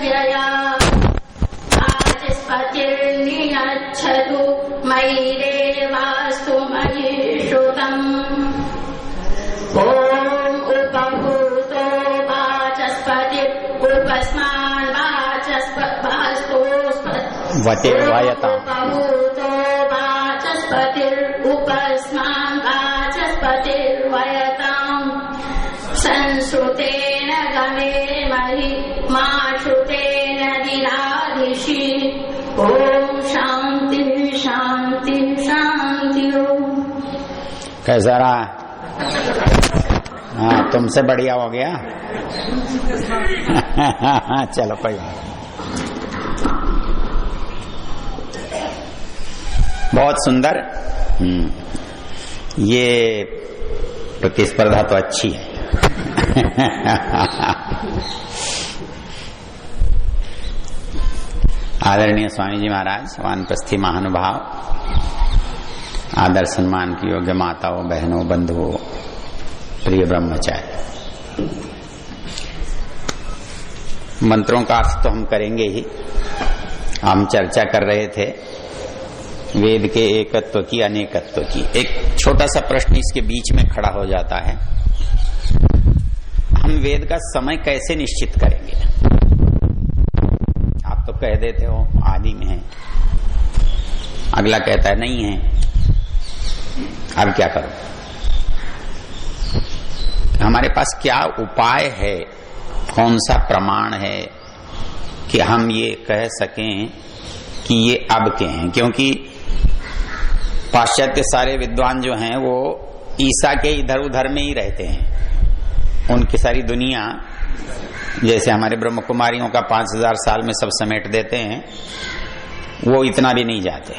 प्रजया वाचस्पतिर्नियच्छतु मयि देवास्तु मयि श्रुतम् ॐ उपभूतो वाचस्पति उपस्मान् वाचस्पतिर्वाचस्पतिर्वयताम् उपभूतो वाचस्पतिर्उपस्मान् वाचस्पतिर्वयताम् संश्रुतेन गमे महि मा श्रुतेन दिराधिषि ॐ शान्ति शान्ति शान्ति। कैसा रहा? हाँ, तुमसे बढ़िया हो गया। चलो कोई बात। बहुत सुंदर। ये प्रतिस्पर्धा तो अच्छी है। आदरणीय स्वामी जी महाराज, वानप्रस्थी महानुभाव, आदर सम्मान की योग्य माताओं, बहनों, बंधुओं, प्रिय ब्रह्मचारी, मंत्रों का अर्थ तो हम करेंगे ही। हम चर्चा कर रहे थे वेद के एकत्व की, अनेकत्व की। एक छोटा सा प्रश्न इसके बीच में खड़ा हो जाता है, हम वेद का समय कैसे निश्चित करेंगे? आप तो कह देते हो आदि में है, अगला कहता है नहीं है, अब क्या करो? हमारे पास क्या उपाय है, कौन सा प्रमाण है कि हम ये कह सकें कि ये अब के हैं? क्योंकि पाश्चात्य सारे विद्वान जो हैं वो ईसा के इधर उधर में ही रहते हैं। उनकी सारी दुनिया, जैसे हमारे ब्रह्म कुमारियों का 5000 साल में सब समेट देते हैं, वो इतना भी नहीं जाते।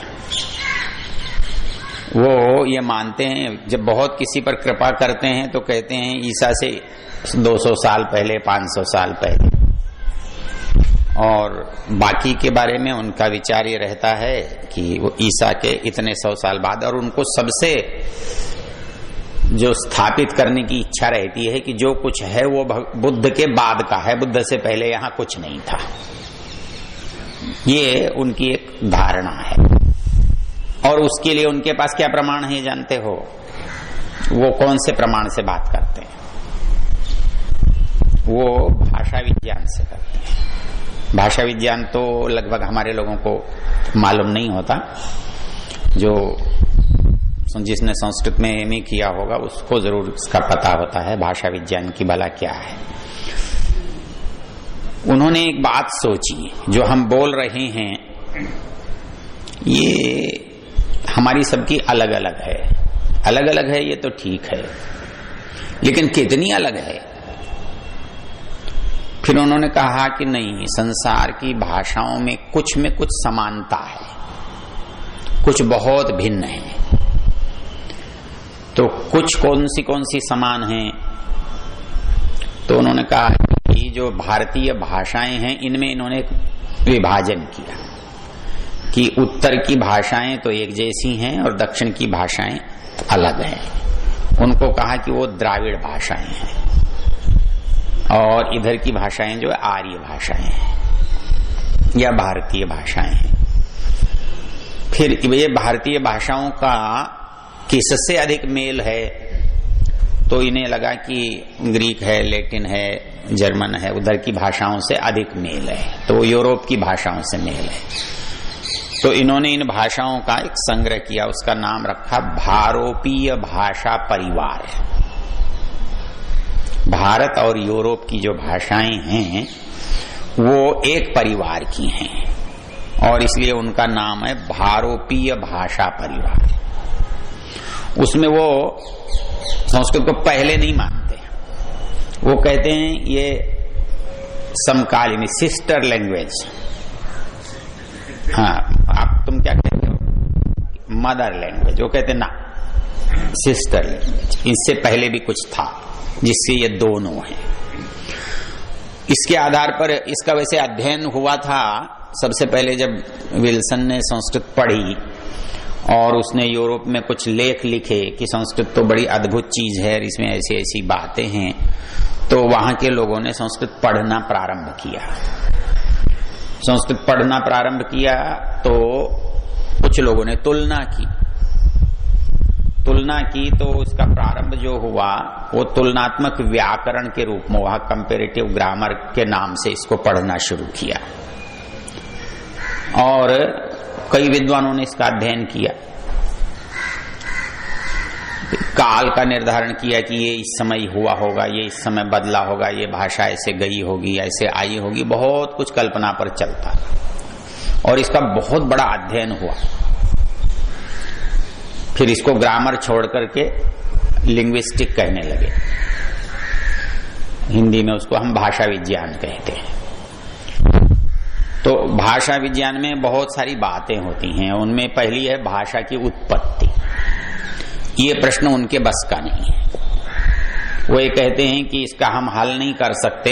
वो ये मानते हैं, जब बहुत किसी पर कृपा करते हैं तो कहते हैं ईसा से 200 साल पहले, 500 साल पहले, और बाकी के बारे में उनका विचार ये रहता है कि वो ईसा के इतने 100 साल बाद। और उनको सबसे जो स्थापित करने की इच्छा रहती है कि जो कुछ है वो बुद्ध के बाद का है, बुद्ध से पहले यहां कुछ नहीं था। ये उनकी एक धारणा है। और उसके लिए उनके पास क्या प्रमाण है जानते हो? वो कौन से प्रमाण से बात करते हैं? वो भाषा विज्ञान से करते हैं। भाषा विज्ञान तो लगभग हमारे लोगों को मालूम नहीं होता। जो जिसने संस्कृत में एमए किया होगा उसको जरूर इसका पता होता है भाषा विज्ञान की भला क्या है। उन्होंने एक बात सोची, जो हम बोल रहे हैं ये हमारी सबकी अलग अलग है। अलग अलग है ये तो ठीक है, लेकिन कितनी अलग है? फिर उन्होंने कहा कि नहीं, संसार की भाषाओं में कुछ समानता है, कुछ बहुत भिन्न है। तो कुछ कौन सी समान है? तो उन्होंने कहा कि जो भारतीय भाषाएं हैं इनमें इन्होंने विभाजन किया कि उत्तर की भाषाएं तो एक जैसी हैं और दक्षिण की भाषाएं अलग हैं। उनको कहा कि वो द्राविड़ भाषाएं हैं और इधर की भाषाएं जो आर्य भाषाएं हैं या भारतीय भाषाएं हैं। फिर ये भारतीय भाषाओं का किससे अधिक मेल है? तो इन्हें लगा कि ग्रीक है, लैटिन है, जर्मन है, उधर की भाषाओं से अधिक मेल है, तो यूरोप की भाषाओं से मेल है। तो इन्होंने इन भाषाओं का एक संग्रह किया, उसका नाम रखा भारोपीय भाषा परिवार। भारत और यूरोप की जो भाषाएं हैं वो एक परिवार की हैं और इसलिए उनका नाम है भारोपीय भाषा परिवार। उसमें वो संस्कृत को पहले नहीं मानते, वो कहते हैं ये समकालीन सिस्टर लैंग्वेज। हाँ, आप तुम क्या कहते हो? Mother language. वो कहते ना, सिस्टर लैंग्वेज। इससे पहले भी कुछ था जिससे ये दोनों हैं। इसके आधार पर इसका वैसे अध्ययन हुआ था सबसे पहले जब विल्सन ने संस्कृत पढ़ी और उसने यूरोप में कुछ लेख लिखे कि संस्कृत तो बड़ी अद्भुत चीज है, इसमें ऐसी ऐसी बातें हैं, तो वहां के लोगों ने संस्कृत पढ़ना प्रारंभ किया। संस्कृत पढ़ना प्रारंभ किया तो कुछ लोगों ने तुलना की तो उसका प्रारंभ जो हुआ वो तुलनात्मक व्याकरण के रूप में हुआ। कंपेरेटिव ग्रामर के नाम से इसको पढ़ना शुरू किया और कई विद्वानों ने इसका अध्ययन किया, काल का निर्धारण किया कि ये इस समय हुआ होगा, ये इस समय बदला होगा, ये भाषा ऐसे गई होगी, ऐसे आई होगी, बहुत कुछ कल्पना पर चलता और इसका बहुत बड़ा अध्ययन हुआ। फिर इसको ग्रामर छोड़ करके लिंग्विस्टिक कहने लगे, हिंदी में उसको हम भाषा विज्ञान कहते हैं। तो भाषा विज्ञान में बहुत सारी बातें होती हैं, उनमें पहली है भाषा की उत्पत्ति। ये प्रश्न उनके बस का नहीं है, वो ये कहते हैं कि इसका हम हल नहीं कर सकते,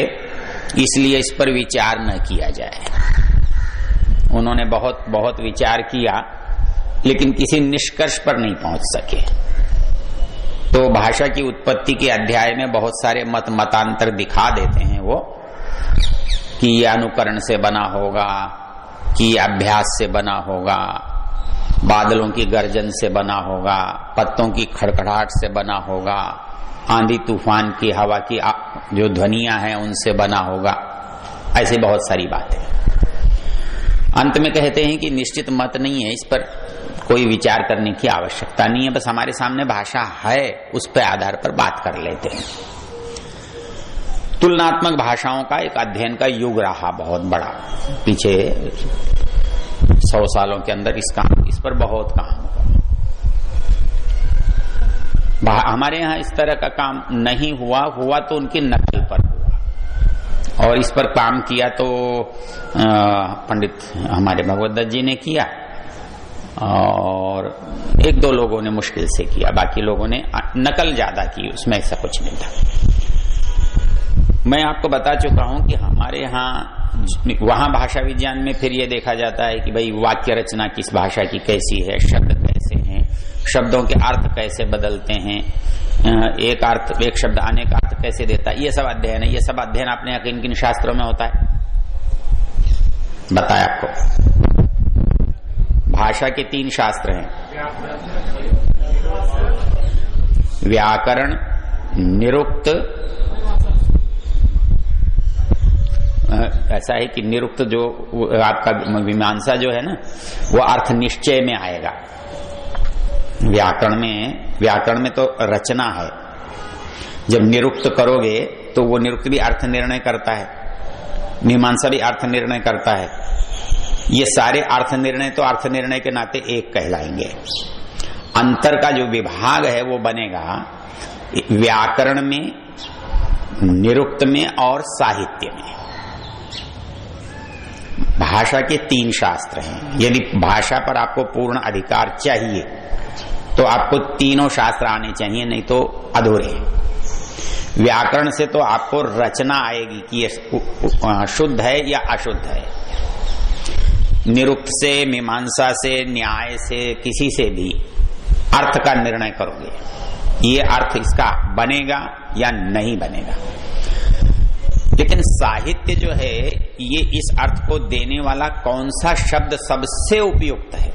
इसलिए इस पर विचार न किया जाए। उन्होंने बहुत बहुत विचार किया लेकिन किसी निष्कर्ष पर नहीं पहुंच सके। तो भाषा की उत्पत्ति के अध्याय में बहुत सारे मतांतर दिखा देते हैं वो, कि ये अनुकरण से बना होगा, कि अभ्यास से बना होगा, बादलों की गर्जन से बना होगा, पत्तों की खड़खड़ाहट से बना होगा, आंधी तूफान की हवा की जो ध्वनियां हैं उनसे बना होगा। ऐसी बहुत सारी बातें। अंत में कहते हैं कि निश्चित मत नहीं है, इस पर कोई विचार करने की आवश्यकता नहीं है, बस हमारे सामने भाषा है उस पर आधार पर बात कर लेते हैं। तुलनात्मक भाषाओं का एक अध्ययन का युग रहा बहुत बड़ा, पीछे 100 सालों के अंदर इस पर बहुत काम हुआ। हमारे यहाँ इस तरह का काम नहीं हुआ तो उनकी नकल पर हुआ, और इस पर काम किया तो पंडित हमारे भगवत दत्त जी ने किया और 1-2 लोगों ने मुश्किल से किया, बाकी लोगों ने नकल ज्यादा की, उसमें ऐसा कुछ नहीं था। मैं आपको बता चुका हूं कि हमारे यहाँ वहां भाषा विज्ञान में फिर ये देखा जाता है कि भाई वाक्य रचना किस भाषा की कैसी है, शब्द कैसे हैं, शब्दों के अर्थ कैसे बदलते हैं, एक शब्द अनेक अर्थ कैसे देता है, ये सब अध्ययन है। ये सब अध्ययन आपने किन किन शास्त्रों में होता है बताया आपको। भाषा के 3 शास्त्र हैं, व्याकरण, निरुक्त। ऐसा है कि निरुक्त जो आपका मीमांसा जो है ना, वो अर्थ निश्चय में आएगा। व्याकरण में तो रचना है, जब निरुक्त करोगे तो वो निरुक्त भी अर्थ निर्णय करता है, मीमांसा भी अर्थ निर्णय करता है। ये सारे अर्थ निर्णय तो अर्थ निर्णय के नाते एक कहलाएंगे। अंतर का जो विभाग है वो बनेगा व्याकरण में, निरुक्त में और साहित्य में। भाषा के 3 शास्त्र हैं। यदि भाषा पर आपको पूर्ण अधिकार चाहिए तो आपको तीनों शास्त्र आने चाहिए, नहीं तो अधूरे हैं। व्याकरण से तो आपको रचना आएगी कि ये शुद्ध है या अशुद्ध है। निरुक्त से, मीमांसा से, न्याय से, किसी से भी अर्थ का निर्णय करोगे, ये अर्थ इसका बनेगा या नहीं बनेगा। लेकिन साहित्य जो है ये इस अर्थ को देने वाला कौन सा शब्द सबसे उपयुक्त है,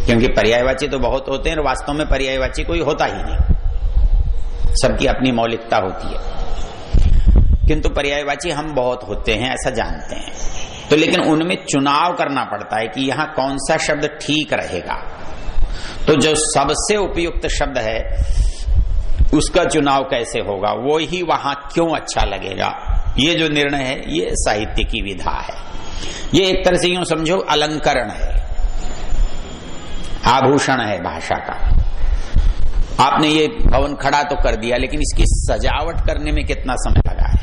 क्योंकि पर्यायवाची तो बहुत होते हैं और वास्तव में पर्यायवाची कोई होता ही नहीं, सबकी अपनी मौलिकता होती है, किंतु पर्यायवाची हम बहुत होते हैं ऐसा जानते हैं। तो लेकिन उनमें चुनाव करना पड़ता है कि यहां कौन सा शब्द ठीक रहेगा। तो जो सबसे उपयुक्त शब्द है उसका चुनाव कैसे होगा, वो ही वहां क्यों अच्छा लगेगा, ये जो निर्णय है ये साहित्य की विधा है। ये एक तरह से यूं समझो अलंकरण है, आभूषण है भाषा का। आपने ये भवन खड़ा तो कर दिया, लेकिन इसकी सजावट करने में कितना समय लगा है।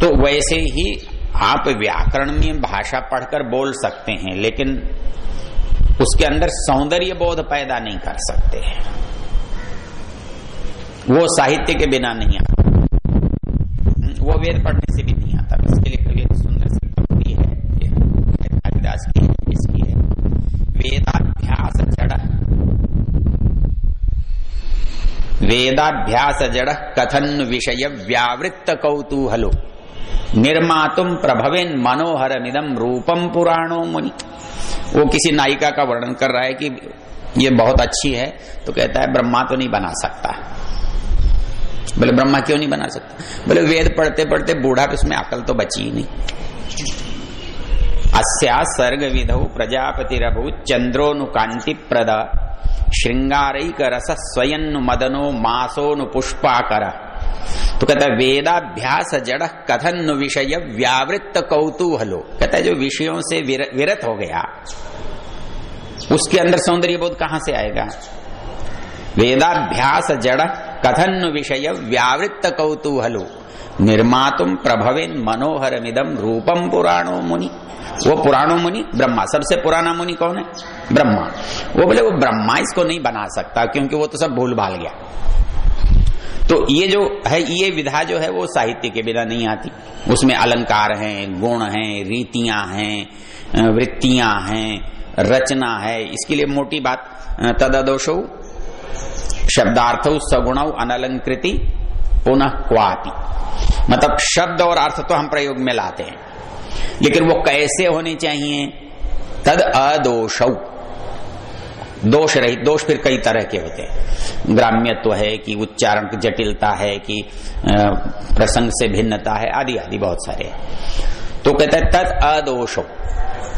तो वैसे ही आप व्याकरण में भाषा पढ़कर बोल सकते हैं, लेकिन उसके अंदर सौंदर्य बोध पैदा नहीं कर सकते हैं, वो साहित्य के बिना नहीं आता, वो वेद पढ़ने से भी नहीं आता। इसके लिए कवि एक सुंदर सी पंक्ति है कालिदास की, इसकी है, वेदाभ्यास जड़ कथन विषय व्यावृत्त कौतूहलो निर्मातुम प्रभवेन मनोहरमिदं रूपम पुराणो मुनि। वो किसी नायिका का वर्णन कर रहा है कि ये बहुत अच्छी है, तो कहता है ब्रह्मा तो नहीं बना सकता। बोले ब्रह्मा क्यों नहीं बना सकता? बोले वेद पढ़ते पढ़ते बूढ़ा, उसमें अकल तो बची ही नहीं। अस्या सर्ग विधौ प्रजापतिरभु चंद्रोनु कांति प्रद श्रृंगारैक रस स्वयं मदनो मासोनु पुष्पाकर। तो कहता है वेदाभ्यास जड़ कथन विषय व्यावृत्त कौतूहलो। कहता है जो विषयों से विरत हो गया उसके अंदर सौंदर्य बोध कहां से आएगा? वेदाभ्यास जड़ कथन विषय व्यावृत्त कौतूहलो निर्मातुम प्रभवेन मनोहरमिदं रूपम पुराणो मुनि। वो पुराणो मुनि ब्रह्मा, सबसे पुराना मुनि कौन है? ब्रह्मा। वो बोले वो ब्रह्मा इसको नहीं बना सकता क्योंकि वो तो सब भूल भाल गया। तो ये जो है, ये विधा जो है वो साहित्य के बिना नहीं आती। उसमें अलंकार हैं, गुण हैं, रीतियां हैं, वृत्तियां हैं, रचना है। इसके लिए मोटी बात, तददोषौ शब्दार्थौ सगुणौ अनलंकृति पुनः क्वापि। मतलब शब्द और अर्थ तो हम प्रयोग में लाते हैं, लेकिन वो कैसे होने चाहिए? तद अदोषौ, दोष रहित। दोष फिर कई तरह के होते हैं, ग्राम्यत्व है कि उच्चारण की जटिलता है कि प्रसंग से भिन्नता है, आदि आदि बहुत सारे। तो कहता है तद अदोषौ,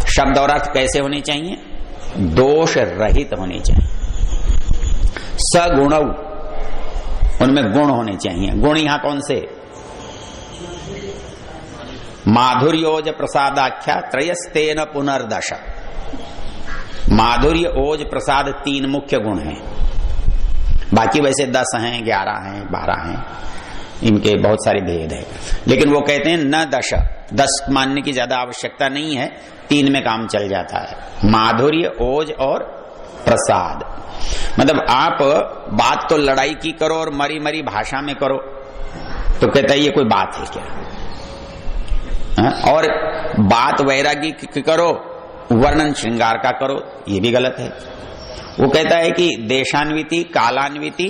शब्द और अर्थ कैसे होने चाहिए? दोष रहित होने चाहिए। सगुणौ, उनमें गुण होने चाहिए। गुण यहां कौन से? माधुर्योज प्रसादाख्या त्रयस्तेन पुनर्दश। माधुर्य, ओज, प्रसाद 3 मुख्य गुण हैं। बाकी वैसे 10 हैं, 11 हैं, 12 हैं, इनके बहुत सारे भेद है। लेकिन वो कहते हैं न 10 मानने की ज्यादा आवश्यकता नहीं है, 3 में काम चल जाता है। माधुर्य, ओज और प्रसाद। मतलब आप बात तो लड़ाई की करो और मरी मरी भाषा में करो, तो कहता है ये कोई बात है क्या? और बात वैरागी की करो, वर्णन श्रृंगार का करो, ये भी गलत है। वो कहता है कि देशान्विति, कालान्विति,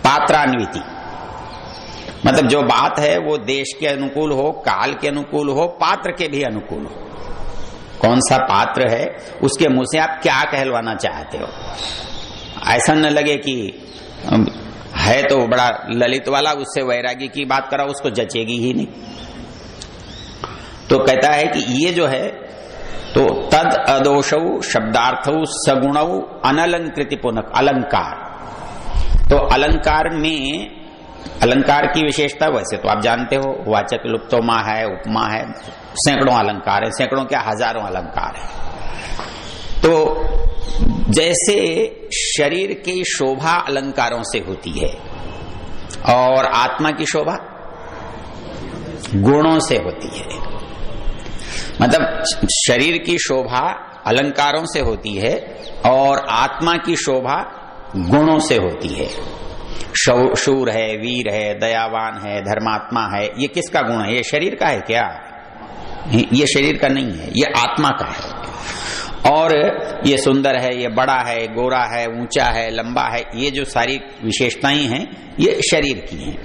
पात्रान्विति। मतलब जो बात है वो देश के अनुकूल हो, काल के अनुकूल हो, पात्र के भी अनुकूल हो। कौन सा पात्र है उसके मुंह से आप क्या कहलवाना चाहते हो। ऐसा न लगे कि है तो बड़ा ललित वाला, उससे वैरागी की बात करा, उसको जचेगी ही नहीं। तो कहता है कि ये जो है, तो तद अदोषौ शब्दार्थौ सगुणौ अनलंकृति पुनः अलंकार। तो अलंकार में, अलंकार की विशेषता वैसे तो आप जानते हो, वाचक लुप्तोमा है, उपमा है, सैकड़ों अलंकार है, सैकड़ों क्या हजारों अलंकार है। तो जैसे शरीर की शोभा अलंकारों से होती है और आत्मा की शोभा गुणों से होती है। मतलब शरीर की शोभा अलंकारों से होती है और आत्मा की शोभा गुणों से होती है। शूर है, वीर है, दयावान है, धर्मात्मा है, ये किसका गुण है? ये शरीर का है क्या? ये शरीर का नहीं है, ये आत्मा का है। और ये सुंदर है, ये बड़ा है, गोरा है, ऊंचा है, लंबा है, ये जो सारी विशेषताएं हैं ये शरीर की हैं।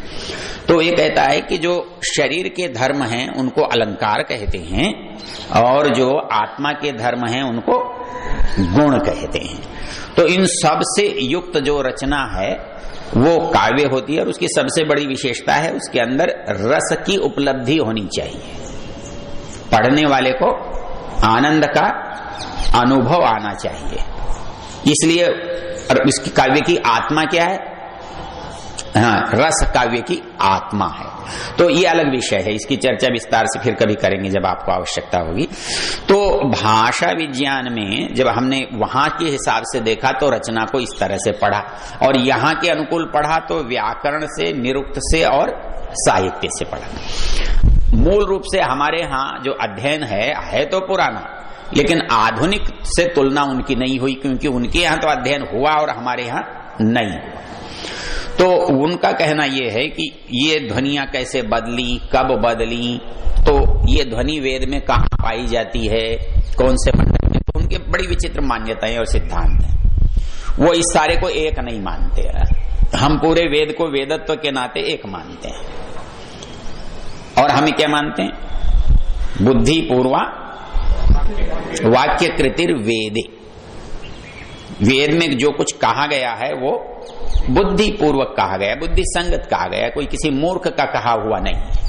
तो ये कहता है कि जो शरीर के धर्म हैं उनको अलंकार कहते हैं और जो आत्मा के धर्म हैं उनको गुण कहते हैं। तो इन सब से युक्त जो रचना है वो काव्य होती है और उसकी सबसे बड़ी विशेषता है उसके अंदर रस की उपलब्धि होनी चाहिए। पढ़ने वाले को आनंद का अनुभव आना चाहिए। इसलिए इसकी काव्य की आत्मा क्या है? हाँ, रस काव्य की आत्मा है। तो ये अलग विषय है, इसकी चर्चा विस्तार से फिर कभी करेंगे जब आपको आवश्यकता होगी। तो भाषा विज्ञान में जब हमने वहां के हिसाब से देखा तो रचना को इस तरह से पढ़ा और यहाँ के अनुकूल पढ़ा तो व्याकरण से, निरुक्त से और साहित्य से पढ़ा। मूल रूप से हमारे यहाँ जो अध्ययन है तो पुराना, लेकिन आधुनिक से तुलना उनकी नहीं हुई क्योंकि उनके यहाँ तो अध्ययन हुआ और हमारे यहाँ नहीं हुआ। तो उनका कहना यह है कि ये ध्वनियां कैसे बदली, कब बदली, तो ये ध्वनि वेद में कहाँ पाई जाती है, कौन से मंडल में, तो उनके बड़ी विचित्र मान्यताएं और सिद्धांत हैं। वो इस सारे को एक नहीं मानते। हम पूरे वेद को वेदत्व के नाते एक मानते हैं और हम क्या मानते हैं? बुद्धि पूर्वा वाक्य कृतिर वेदे, वेद में जो कुछ कहा गया है वो बुद्धि पूर्वक कहा गया, बुद्धि संगत कहा गया, कोई किसी मूर्ख का कहा हुआ नहीं।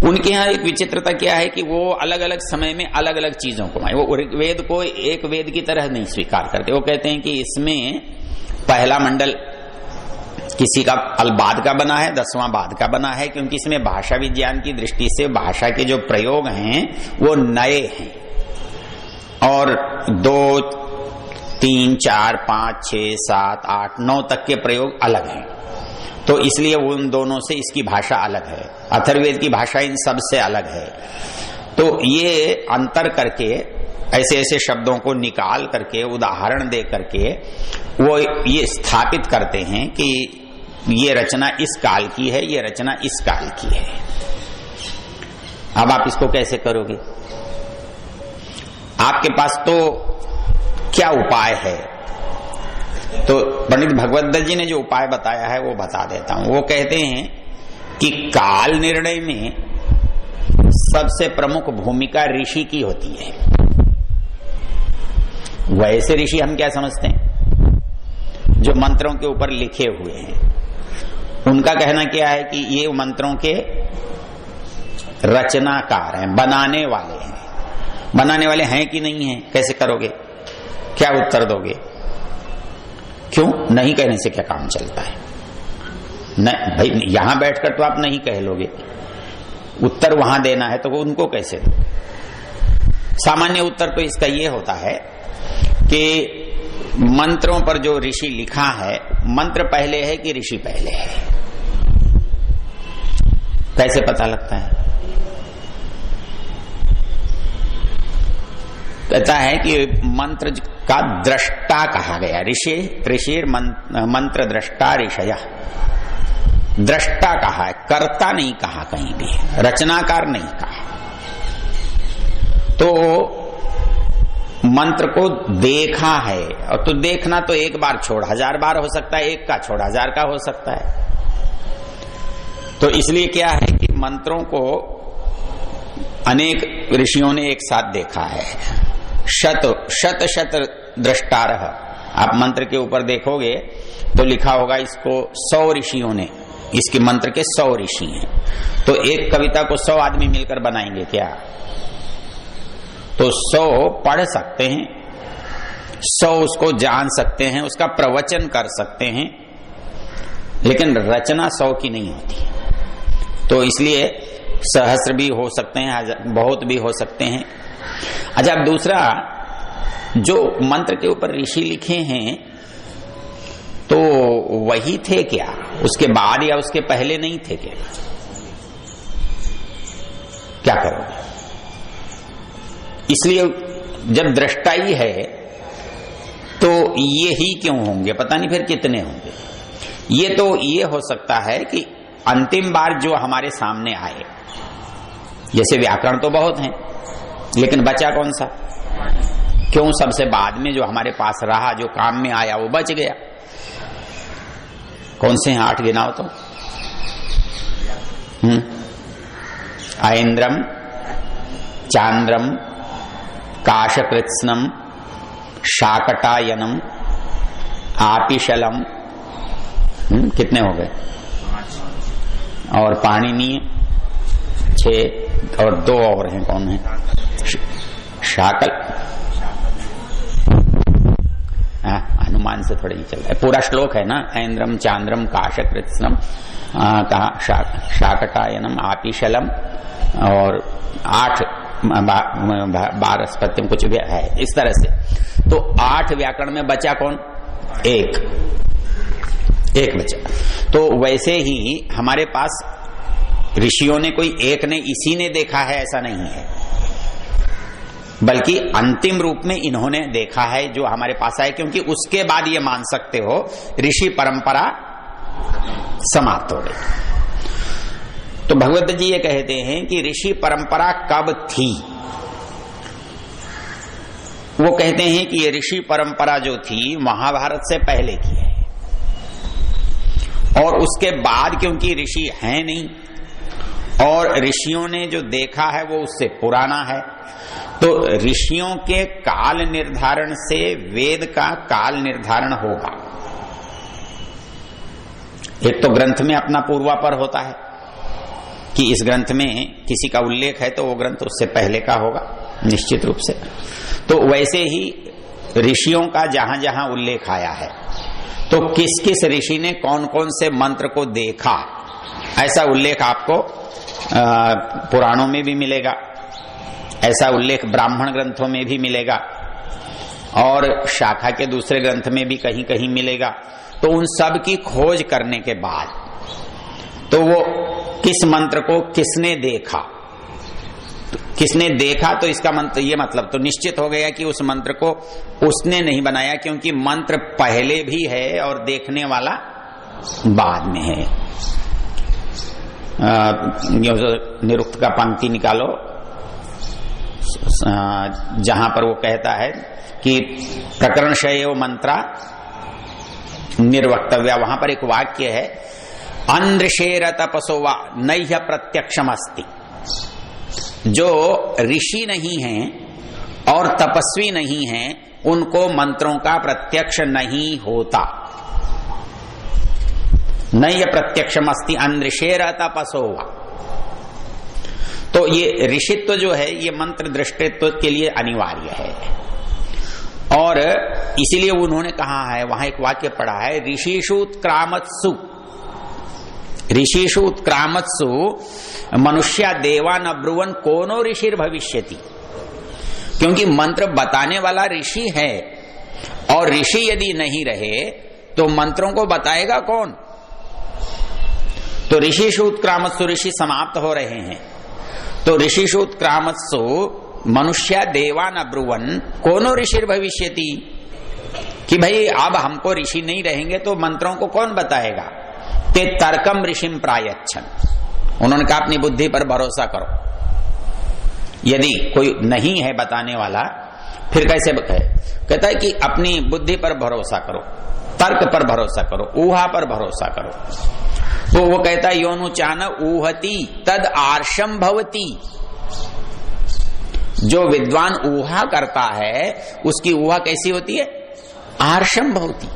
उनके यहाँ एक विचित्रता क्या है कि वो अलग अलग समय में अलग अलग चीजों को माने, वो वेद को एक वेद की तरह नहीं स्वीकार करते। वो कहते हैं कि इसमें पहला मंडल किसी का अलबाद का बना है, 10वां बाद का बना है, क्योंकि इसमें भाषा विज्ञान की दृष्टि से भाषा के जो प्रयोग हैं वो नए हैं, और 2, 3, 4, 5, 6, 7, 8, 9 तक के प्रयोग अलग हैं। तो इसलिए उन दोनों से इसकी भाषा अलग है, अथर्ववेद की भाषा इन सब से अलग है। तो ये अंतर करके ऐसे ऐसे शब्दों को निकाल करके उदाहरण दे करके वो ये स्थापित करते हैं कि ये रचना इस काल की है, ये रचना इस काल की है। अब आप इसको कैसे करोगे? आपके पास तो क्या उपाय है? तो पंडित भगवद्दत्त जी ने जो उपाय बताया है वो बता देता हूं। वो कहते हैं कि काल निर्णय में सबसे प्रमुख भूमिका ऋषि की होती है। वैसे ऋषि हम क्या समझते हैं? जो मंत्रों के ऊपर लिखे हुए हैं, उनका कहना क्या है कि ये मंत्रों के रचनाकार हैं, बनाने वाले हैं। बनाने वाले हैं कि नहीं है? कैसे करोगे? क्या उत्तर दोगे? क्यों? नहीं कहने से क्या काम चलता है? नहीं भाई, यहां बैठकर तो आप नहीं कह लोगे, उत्तर वहां देना है तो वो उनको कैसे दो? सामान्य उत्तर तो इसका ये होता है कि मंत्रों पर जो ऋषि लिखा है, मंत्र पहले है कि ऋषि पहले है? कैसे पता लगता है? कहता है कि मंत्र का दृष्टा कहा गया, ऋषि मंत्र दृष्टा ऋषय, दृष्टा कहा है, कर्ता नहीं कहा, कहीं भी रचनाकार नहीं कहा। तो मंत्र को देखा है, और तो देखना तो एक बार छोड़ 1000 बार हो सकता है, एक का छोड़ 1000 का हो सकता है। तो इसलिए क्या है कि मंत्रों को अनेक ऋषियों ने एक साथ देखा है। शत दृष्टारः, आप मंत्र के ऊपर देखोगे तो लिखा होगा इसको 100 ऋषियों ने, इसके मंत्र के 100 ऋषि हैं। तो एक कविता को 100 आदमी मिलकर बनाएंगे क्या? तो 100 पढ़ सकते हैं, 100 उसको जान सकते हैं, उसका प्रवचन कर सकते हैं, लेकिन रचना 100 की नहीं होती। तो इसलिए सहस्र भी हो सकते हैं, बहुत भी हो सकते हैं। अच्छा, अब दूसरा, जो मंत्र के ऊपर ऋषि लिखे हैं तो वही थे क्या? उसके बाद या उसके पहले नहीं थे क्या? क्या करोगे? इसलिए जब दृष्टा ही है तो ये ही क्यों होंगे? पता नहीं फिर कितने होंगे। ये तो ये हो सकता है कि अंतिम बार जो हमारे सामने आए, जैसे व्याकरण तो बहुत हैं, लेकिन बचा कौन सा? क्यों? सबसे बाद में जो हमारे पास रहा, जो काम में आया, वो बच गया। कौन से हैं? 8 गिनाओ तो। ऐन्द्रम, चांद्रम, काशकृत्स्नम, शाकटायनम, आपिशलम, कितने हो गए? और पाणिनीय 6, और 2 और हैं। कौन है? शाकल, हनुमान से थोड़ा ही चल रहा है, पूरा श्लोक है ना। ऐन्द्रम, चांद्रम, काशकृत्स्नम, कहा शाकटायनम, आपिशलम, और 8 बारस्पत्यम कुछ भी है इस तरह से। तो 8 व्याकरण में बचा कौन? एक बचा। तो वैसे ही हमारे पास ऋषियों ने कोई एक ने, इसी ने देखा है ऐसा नहीं है, बल्कि अंतिम रूप में इन्होंने देखा है जो हमारे पास आए, क्योंकि उसके बाद ये मान सकते हो ऋषि परंपरा समाप्त हो गई। तो भगवत जी ये कहते हैं कि ऋषि परंपरा कब थी? वो कहते हैं कि ये ऋषि परंपरा जो थी महाभारत से पहले की है, और उसके बाद क्योंकि ऋषि हैं नहीं, और ऋषियों ने जो देखा है वो उससे पुराना है। तो ऋषियों के काल निर्धारण से वेद का काल निर्धारण होगा। एक तो ग्रंथ में अपना पूर्वापर होता है कि इस ग्रंथ में किसी का उल्लेख है तो वो ग्रंथ उससे पहले का होगा निश्चित रूप से। तो वैसे ही ऋषियों का जहां जहां उल्लेख आया है तो किस किस ऋषि ने कौन कौन से मंत्र को देखा, ऐसा उल्लेख आपको पुराणों में भी मिलेगा, ऐसा उल्लेख ब्राह्मण ग्रंथों में भी मिलेगा और शाखा के दूसरे ग्रंथ में भी कहीं कहीं मिलेगा। तो उन सब की खोज करने के बाद तो वो किस मंत्र को किसने देखा, किसने देखा तो इसका मंत्र ये मतलब तो निश्चित हो गया कि उस मंत्र को उसने नहीं बनाया, क्योंकि मंत्र पहले भी है और देखने वाला बाद में है। निरुक्त का पंक्ति निकालो जहां पर वो कहता है कि प्रकरणशयो मंत्रा निर्वक्तव्या, वहां पर एक वाक्य है अंधृषेर तपसोवा नह्य प्रत्यक्षमस्ति। जो ऋषि नहीं हैं और तपस्वी नहीं हैं उनको मंत्रों का प्रत्यक्ष नहीं होता। नह्य प्रत्यक्षमस्ति अंधृषेर तपसोवा। तो ये ऋषित्व जो है ये मंत्र दृष्टित्व के लिए अनिवार्य है और इसीलिए उन्होंने कहा है, वहां एक वाक्य पढ़ा है ऋषिषु उत्क्रामत्सु, ऋषिषु उत्क्रामत्सु मनुष्या देवा न ब्रुवन कोनो ऋषिर भविष्यति। क्योंकि मंत्र बताने वाला ऋषि है और ऋषि यदि नहीं रहे तो मंत्रों को बताएगा कौन। तो ऋषिषु उत्क्रामत्सु, ऋषि समाप्त हो रहे हैं तो ऋषिषु उत्क्रामत्सु मनुष्या देवा न ब्रुवन कोनो ऋषिर भविष्यति, कि भाई अब हमको ऋषि नहीं रहेंगे तो मंत्रों को कौन बताएगा। ते तर्कम ऋषिम प्रायच्छन, उन्होंने कहा अपनी बुद्धि पर भरोसा करो। यदि कोई नहीं है बताने वाला फिर कैसे कहता है कि अपनी बुद्धि पर भरोसा करो, तर्क पर भरोसा करो, ऊहा पर भरोसा करो। तो वो कहता है योनुचान ऊहति तद आर्षम भवति। जो विद्वान ऊहा करता है उसकी ऊहा कैसी होती है, आर्षम भवति,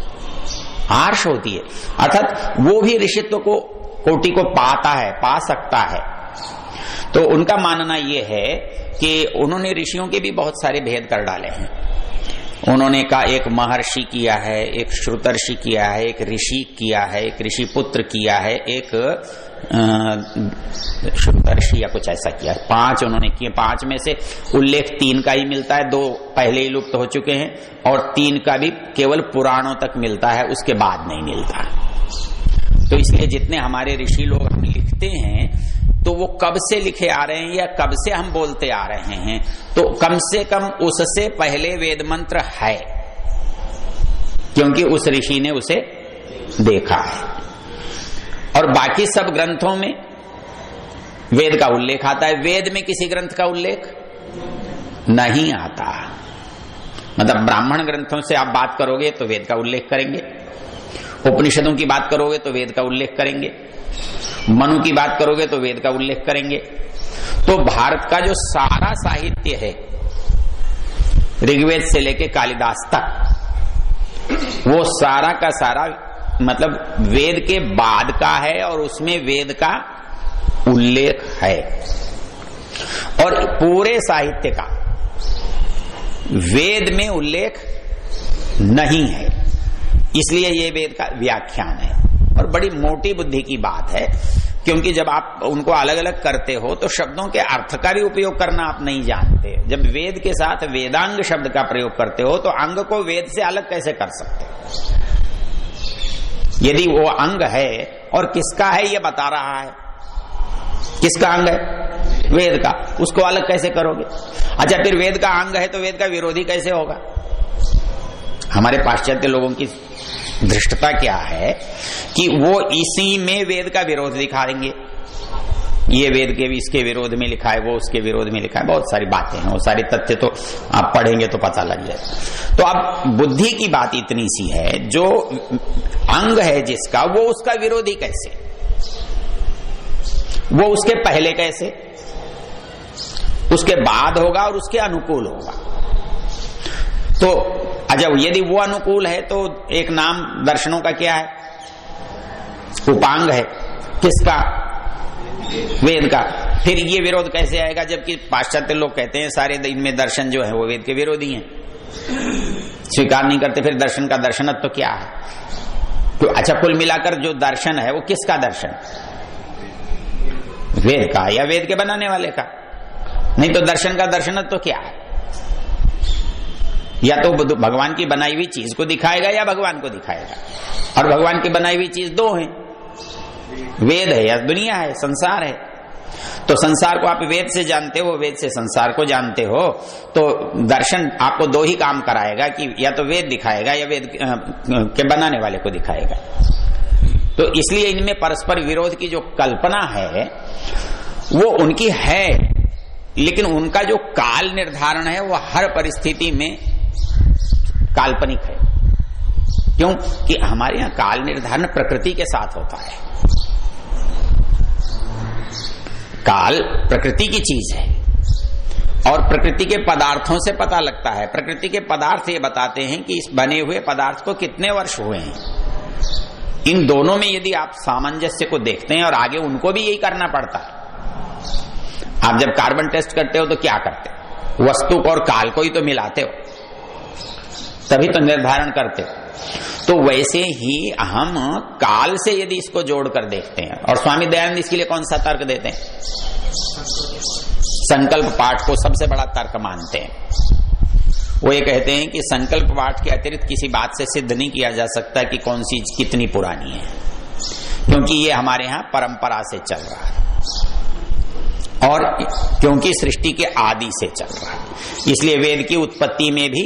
आर्ष होती है। अर्थात वो भी ऋषित्व को कोटि को पाता है, पा सकता है। तो उनका मानना यह है कि उन्होंने ऋषियों के भी बहुत सारे भेद कर डाले हैं। उन्होंने कहा एक महर्षि किया है, एक श्रुतर्षि किया है, एक ऋषि किया है, एक ऋषि पुत्र किया है, एक श्रुतर्षि या कुछ ऐसा किया है। 5 उन्होंने किए। 5 में से उल्लेख 3 का ही मिलता है, 2 पहले ही लुप्त हो चुके हैं और 3 का भी केवल पुराणों तक मिलता है, उसके बाद नहीं मिलता। तो इसलिए जितने हमारे ऋषि लोग हम लिखते हैं तो वो कब से लिखे आ रहे हैं या कब से हम बोलते आ रहे हैं, तो कम से कम उससे पहले वेद मंत्र है, क्योंकि उस ऋषि ने उसे देखा है। और बाकी सब ग्रंथों में वेद का उल्लेख आता है, वेद में किसी ग्रंथ का उल्लेख नहीं आता। मतलब ब्राह्मण ग्रंथों से आप बात करोगे तो वेद का उल्लेख करेंगे, उपनिषदों की बात करोगे तो वेद का उल्लेख करेंगे, मनु की बात करोगे तो वेद का उल्लेख करेंगे। तो भारत का जो सारा साहित्य है ऋग्वेद से लेके कालिदास तक वो सारा का सारा मतलब वेद के बाद का है और उसमें वेद का उल्लेख है। और पूरे साहित्य का वेद में उल्लेख नहीं है, इसलिए ये वेद का व्याख्यान है। और बड़ी मोटी बुद्धि की बात है, क्योंकि जब आप उनको अलग अलग करते हो तो शब्दों के अर्थ का भी उपयोग करना आप नहीं जानते। जब वेद के साथ वेदांग शब्द का प्रयोग करते हो तो अंग को वेद से अलग कैसे कर सकते हो। यदि वो अंग है और किसका है ये बता रहा है, किसका अंग है, वेद का, उसको अलग कैसे करोगे। अच्छा फिर वेद का अंग है तो वेद का विरोधी कैसे होगा। हमारे पाश्चात्य लोगों की धृष्टता क्या है कि वो इसी में वेद का विरोध दिखा देंगे। ये वेद के भी इसके विरोध में लिखा है, वो उसके विरोध में लिखा है, बहुत सारी बातें हैं, वो सारे तथ्य तो आप पढ़ेंगे तो पता लग जाए। तो अब बुद्धि की बात इतनी सी है, जो अंग है जिसका वो उसका विरोधी कैसे। वो उसके पहले कैसे, उसके बाद होगा और उसके अनुकूल होगा। तो अच्छा, यदि वो अनुकूल है तो एक नाम दर्शनों का क्या है, उपांग है। किसका? वेद का। फिर ये विरोध कैसे आएगा, जबकि पाश्चात्य लोग कहते हैं सारे इनमें दर्शन जो है वो वेद के विरोधी हैं, स्वीकार नहीं करते। फिर दर्शन का दर्शनत्व तो क्या है? तो अच्छा, कुल मिलाकर जो दर्शन है वो किसका दर्शन, वेद का या वेद के बनाने वाले का? नहीं तो दर्शन का दर्शनत्व तो क्या है? या तो भगवान की बनाई हुई चीज को दिखाएगा या भगवान को दिखाएगा, और भगवान की बनाई हुई चीज दो है, वेद है या दुनिया है, संसार है। तो संसार को आप वेद से जानते हो, वेद से संसार को जानते हो, तो दर्शन आपको दो ही काम कराएगा कि या तो वेद दिखाएगा या वेद के बनाने वाले को दिखाएगा। तो इसलिए इनमें परस्पर विरोध की जो कल्पना है वो उनकी है, लेकिन उनका जो काल निर्धारण है वो हर परिस्थिति में काल्पनिक है। क्यों? कि हमारे यहां काल निर्धारण प्रकृति के साथ होता है। काल प्रकृति की चीज है और प्रकृति के पदार्थों से पता लगता है। प्रकृति के पदार्थ ये बताते हैं कि इस बने हुए पदार्थ को कितने वर्ष हुए हैं। इन दोनों में यदि आप सामंजस्य को देखते हैं, और आगे उनको भी यही करना पड़ता है। आप जब कार्बन टेस्ट करते हो तो क्या करते हो? वस्तु को और काल को ही तो मिलाते हो, तभी तो निर्धारण करते हो। तो वैसे ही हम काल से यदि इसको जोड़कर देखते हैं, और स्वामी दयानंद इसके लिए कौन सा तर्क देते हैं? संकल्प पाठ को सबसे बड़ा तर्क मानते हैं। वो ये कहते हैं कि संकल्प पाठ के अतिरिक्त किसी बात से सिद्ध नहीं किया जा सकता कि कौन सी कितनी पुरानी है, क्योंकि ये हमारे यहां परंपरा से चल रहा है और क्योंकि सृष्टि के आदि से चल रहा है, इसलिए वेद की उत्पत्ति में भी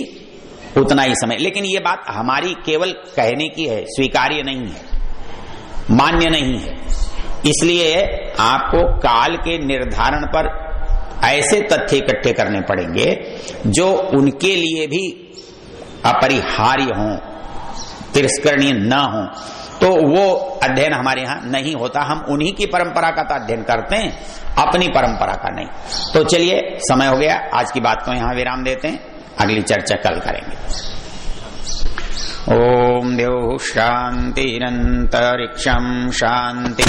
उतना ही समय। लेकिन ये बात हमारी केवल कहने की है, स्वीकार्य नहीं है, मान्य नहीं है। इसलिए आपको काल के निर्धारण पर ऐसे तथ्य इकट्ठे करने पड़ेंगे जो उनके लिए भी अपरिहार्य हों, तिरस्करणीय न हो। तो वो अध्ययन हमारे यहां नहीं होता। हम उन्हीं की परंपरा का तो अध्ययन करते हैं, अपनी परंपरा का नहीं। तो चलिए, समय हो गया, आज की बात को यहां विराम देते हैं, अगली चर्चा कल करेंगे। ओम देव शांतिरंतरिक्षं शांति।